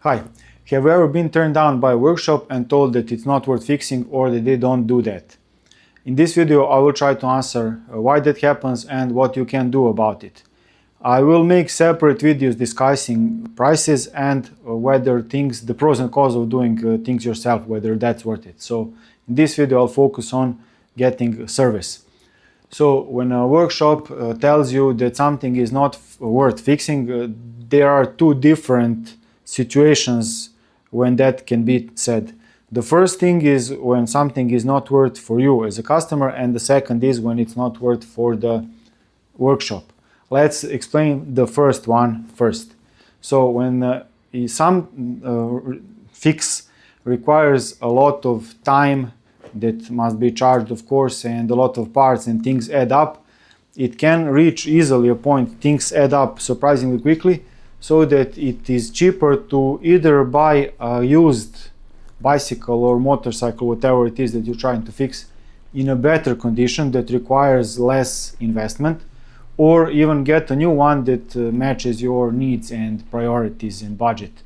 Hi, have you ever been turned down by a workshop and told that it's not worth fixing or that they don't do that? In this video I will try to answer why that happens and what you can do about it. I will make separate videos discussing prices and whether the pros and cons of doing things yourself, whether that's worth it. So in this video I'll focus on getting service. So when a workshop tells you that something is not worth fixing, there are two different situations when that can be said. The first thing is when something is not worth for you as a customer, and the second is when it's not worth for the workshop. Let's explain the first one first. So when some fix requires a lot of time that must be charged, of course, and a lot of parts and things add up, it can reach easily a point, things add up surprisingly quickly, so that it is cheaper to either buy a used bicycle or motorcycle, whatever it is that you're trying to fix, in a better condition that requires less investment, or even get a new one that matches your needs and priorities and budget.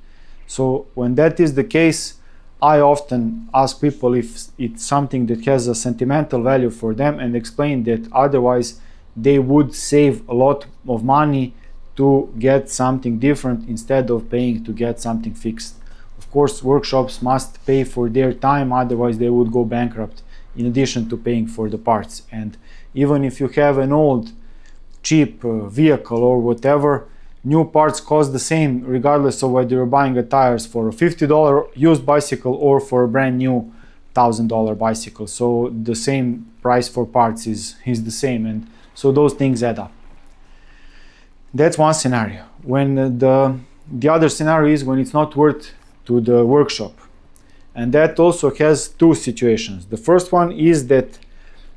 So when that is the case, I often ask people if it's something that has a sentimental value for them and explain that otherwise they would save a lot of money to get something different instead of paying to get something fixed. Of course, workshops must pay for their time, otherwise they would go bankrupt in addition to paying for the parts. And even if you have an old cheap vehicle or whatever, new parts cost the same regardless of whether you're buying tires for a $50 used bicycle or for a brand new $1,000 bicycle. So the same price for parts is the same, and so those things add up. That's one scenario. When the other scenario is when it's not worth to the workshop, and that also has two situations. The first one is that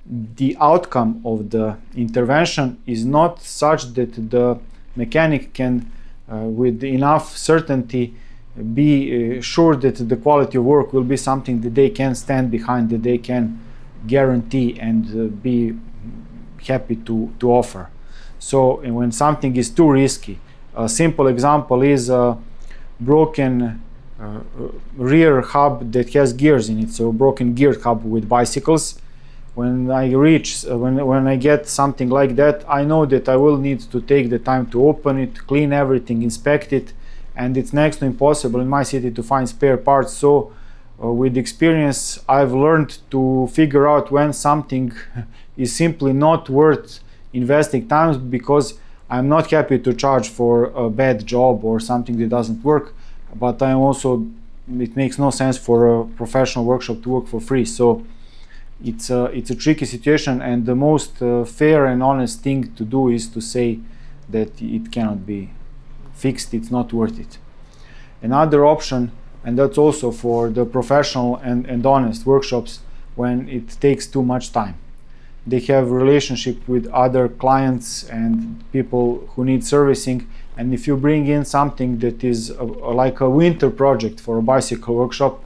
the outcome of the intervention is not such that the mechanic can with enough certainty be sure that the quality of work will be something that they can stand behind, that they can guarantee and be happy to offer. So when something is too risky, a simple example is a broken rear hub that has gears in it, so a broken gear hub with bicycles. When I get something like that, I know that I will need to take the time to open it, clean everything, inspect it, and it's next to impossible in my city to find spare parts. So with experience, I've learned to figure out when something is simply not worth investing time, because I'm not happy to charge for a bad job or something that doesn't work, but it makes no sense for a professional workshop to work for free. So it's a tricky situation, and the most fair and honest thing to do is to say that it cannot be fixed, it's not worth it. Another option, and that's also for the professional and honest workshops, when it takes too much time. They have relationship with other clients and people who need servicing, and if you bring in something that is like a winter project for a bicycle workshop,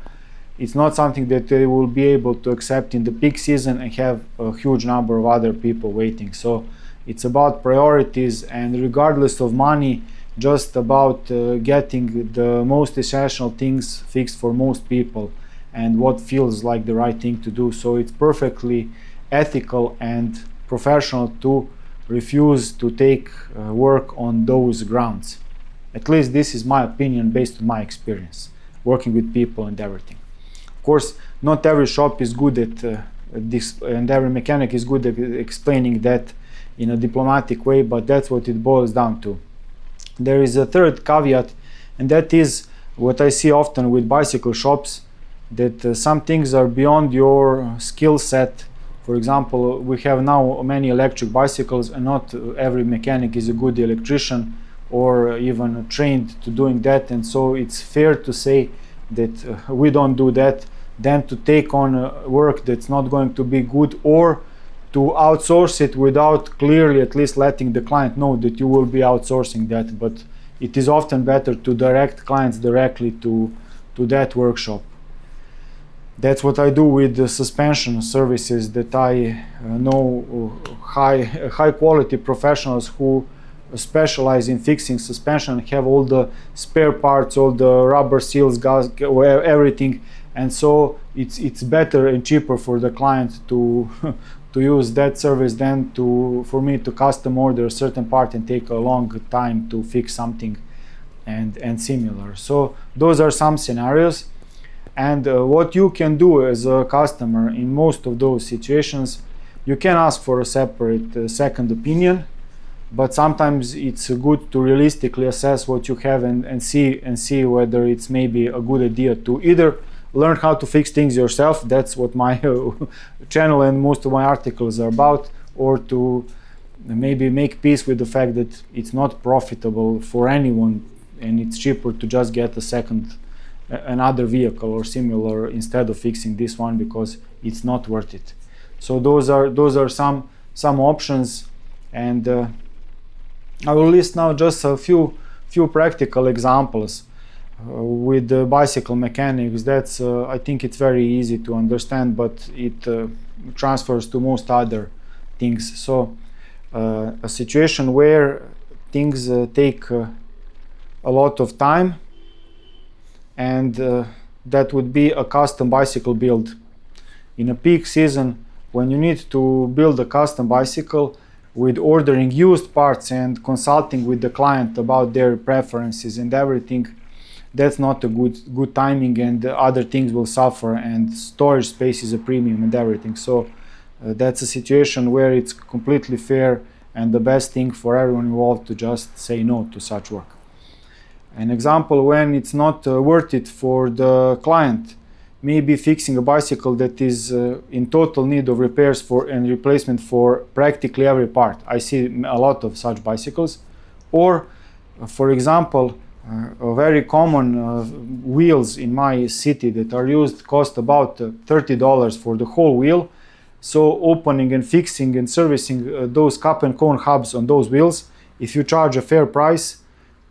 it's not something that they will be able to accept in the peak season and have a huge number of other people waiting. So it's about priorities, and regardless of money, just about getting the most essential things fixed for most people and what feels like the right thing to do. So it's perfectly ethical and professional to refuse to take work on those grounds. At least this is my opinion based on my experience working with people and everything. Of course, not every shop is good at this, and every mechanic is good at explaining that in a diplomatic way, but that's what it boils down to. There is a third caveat, and that is what I see often with bicycle shops, that some things are beyond your skill set. For example, we have now many electric bicycles, and not every mechanic is a good electrician or even trained to doing that, and so it's fair to say that we don't do that than to take on work that's not going to be good, or to outsource it without clearly at least letting the client know that you will be outsourcing that. But it is often better to direct clients directly to that workshop. That's what I do with the suspension services, that I know high quality professionals who specialize in fixing suspension, have all the spare parts, all the rubber seals, gas, everything, and so it's better and cheaper for the client to to use that service than for me to custom order a certain part and take a long time to fix something and similar. So those are some scenarios, and what you can do as a customer in most of those situations, you can ask for a separate second opinion, but sometimes it's good to realistically assess what you have and see whether it's maybe a good idea to either learn how to fix things yourself. That's what my channel and most of my articles are about, or to maybe make peace with the fact that it's not profitable for anyone and it's cheaper to just get another vehicle or similar instead of fixing this one because it's not worth it. So those are some options, and I will list now just a few practical examples with the bicycle mechanics. That's I think it's very easy to understand, but it transfers to most other things. So a situation where things take a lot of time, and that would be a custom bicycle build. In a peak season, when you need to build a custom bicycle, with ordering used parts and consulting with the client about their preferences and everything, that's not a good timing, and other things will suffer, and storage space is a premium and everything. So that's a situation where it's completely fair and the best thing for everyone involved to just say no to such work. An example when it's not worth it for the client, maybe fixing a bicycle that is in total need of repairs and replacement for practically every part. I see a lot of such bicycles. Or, for example, a very common wheels in my city that are used cost about $30 for the whole wheel. So opening and fixing and servicing those cup and cone hubs on those wheels, if you charge a fair price,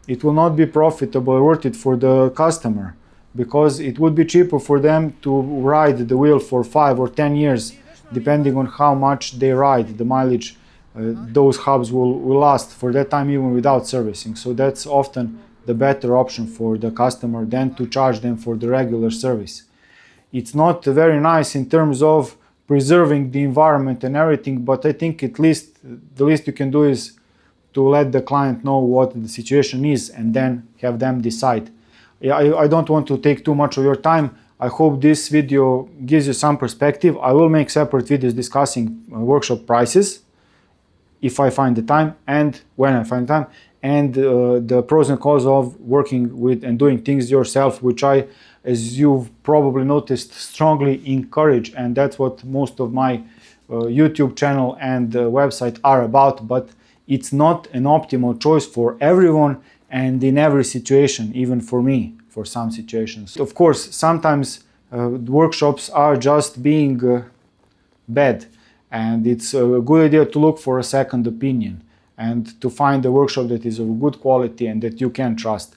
it will not be profitable or worth it for the customer, because it would be cheaper for them to ride the wheel for 5 or 10 years, depending on how much they ride, the mileage those hubs will last for that time, even without servicing. So that's often the better option for the customer than to charge them for the regular service. It's not very nice in terms of preserving the environment and everything, but I think at least the least you can do is to let the client know what the situation is and then have them decide. I don't want to take too much of your time. I hope this video gives you some perspective. I will make separate videos discussing workshop prices if I find the time and when I find the time, and the pros and cons of working with and doing things yourself, which I, as you've probably noticed, strongly encourage, and that's what most of my YouTube channel and website are about. But it's not an optimal choice for everyone and in every situation, even for me, for some situations. Of course, sometimes workshops are just being bad, and it's a good idea to look for a second opinion and to find a workshop that is of good quality and that you can trust.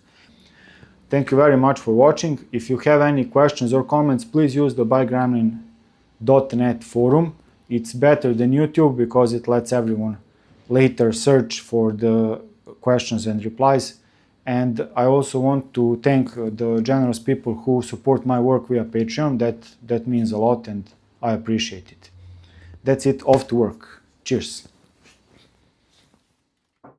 Thank you very much for watching. If you have any questions or comments, please use the BikeGremlin.net forum. It's better than YouTube because it lets everyone later search for the questions and replies. And I also want to thank the generous people who support my work via Patreon. That means a lot and I appreciate it. That's it, off to work. Cheers.